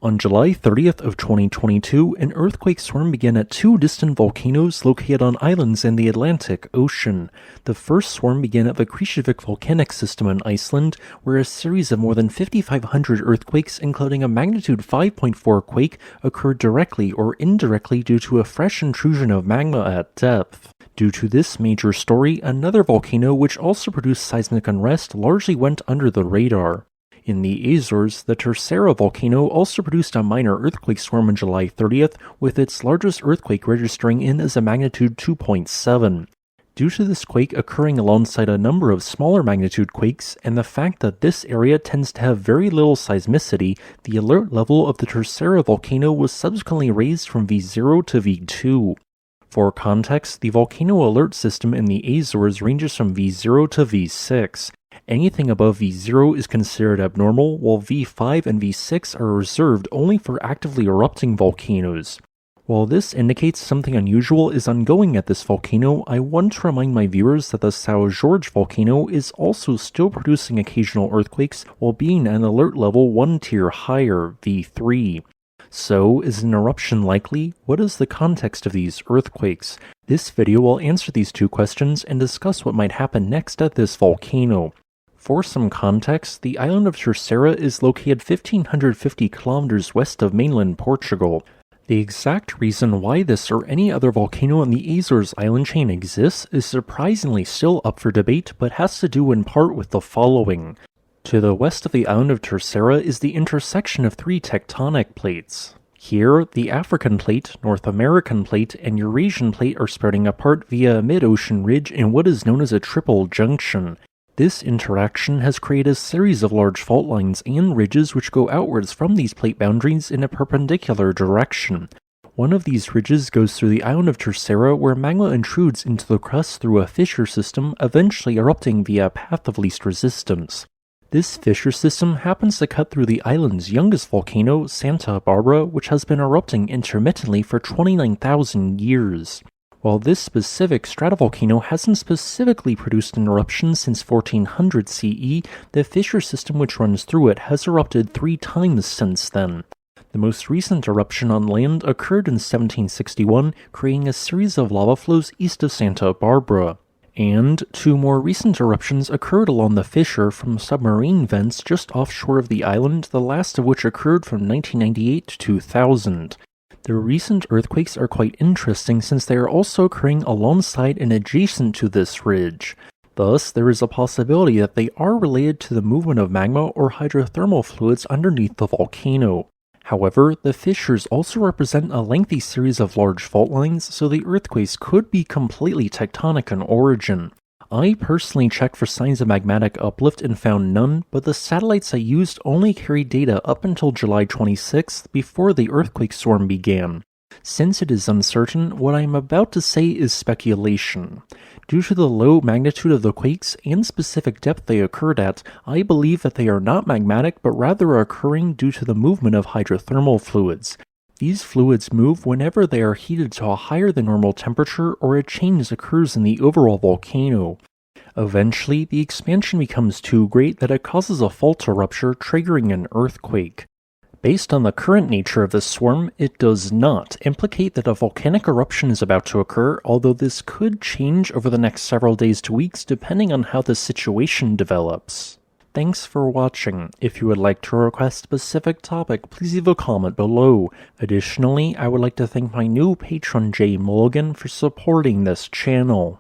On July 30th of 2022, an earthquake swarm began at two distant volcanoes located on islands in the Atlantic Ocean. The first swarm began at the Seismic volcanic system in Iceland, where a series of more than 5,500 earthquakes, including a magnitude 5.4 quake, occurred directly or indirectly due to a fresh intrusion of magma at depth. Due to this major story, another volcano which also produced seismic unrest largely went under the radar. In the Azores, the Terceira Volcano also produced a minor earthquake swarm on July 30th, with its largest earthquake registering in as a magnitude 2.7. Due to this quake occurring alongside a number of smaller magnitude quakes, and the fact that this area tends to have very little seismicity, the alert level of the Terceira Volcano was subsequently raised from V0 to V2. For context, the volcano alert system in the Azores ranges from V0 to V6. Anything above V0 is considered abnormal, while V5 and V6 are reserved only for actively erupting volcanoes. While this indicates something unusual is ongoing at this volcano, I want to remind my viewers that the São Jorge volcano is also still producing occasional earthquakes while being at alert level 1 tier higher, V3. So, is an eruption likely? What is the context of these earthquakes? This video will answer these two questions and discuss what might happen next at this volcano. For some context, the island of Terceira is located 1,550 kilometers west of mainland Portugal. The exact reason why this or any other volcano on the Azores island chain exists is surprisingly still up for debate, but has to do in part with the following. To the west of the island of Terceira is the intersection of three tectonic plates. Here, the African plate, North American plate, and Eurasian plate are spreading apart via a mid-ocean ridge in what is known as a triple junction. This interaction has created a series of large fault lines and ridges which go outwards from these plate boundaries in a perpendicular direction. One of these ridges goes through the island of Terceira, where magma intrudes into the crust through a fissure system, eventually erupting via a path of least resistance. This fissure system happens to cut through the island's youngest volcano, Santa Barbara, which has been erupting intermittently for 29,000 years. While this specific stratovolcano hasn't specifically produced an eruption since 1400 CE, the fissure system which runs through it has erupted 3 times since then. The most recent eruption on land occurred in 1761, creating a series of lava flows east of Santa Barbara. And 2 more recent eruptions occurred along the fissure from submarine vents just offshore of the island, the last of which occurred from 1998 to 2000. The recent earthquakes are quite interesting since they are also occurring alongside and adjacent to this ridge. Thus, there is a possibility that they are related to the movement of magma or hydrothermal fluids underneath the volcano. However, the fissures also represent a lengthy series of large fault lines, so the earthquakes could be completely tectonic in origin. I personally checked for signs of magmatic uplift and found none, but the satellites I used only carried data up until July 26th before the earthquake storm began. Since it is uncertain, what I am about to say is speculation. Due to the low magnitude of the quakes and specific depth they occurred at, I believe that they are not magmatic but rather occurring due to the movement of hydrothermal fluids. These fluids move whenever they are heated to a higher than normal temperature or a change occurs in the overall volcano. Eventually, the expansion becomes too great that it causes a fault to rupture, triggering an earthquake. Based on the current nature of this swarm, it does not implicate that a volcanic eruption is about to occur, although this could change over the next several days to weeks depending on how the situation develops. Thanks for watching. If you would like to request a specific topic, please leave a comment below. Additionally, I would like to thank my new patron Jay Mulligan for supporting this channel.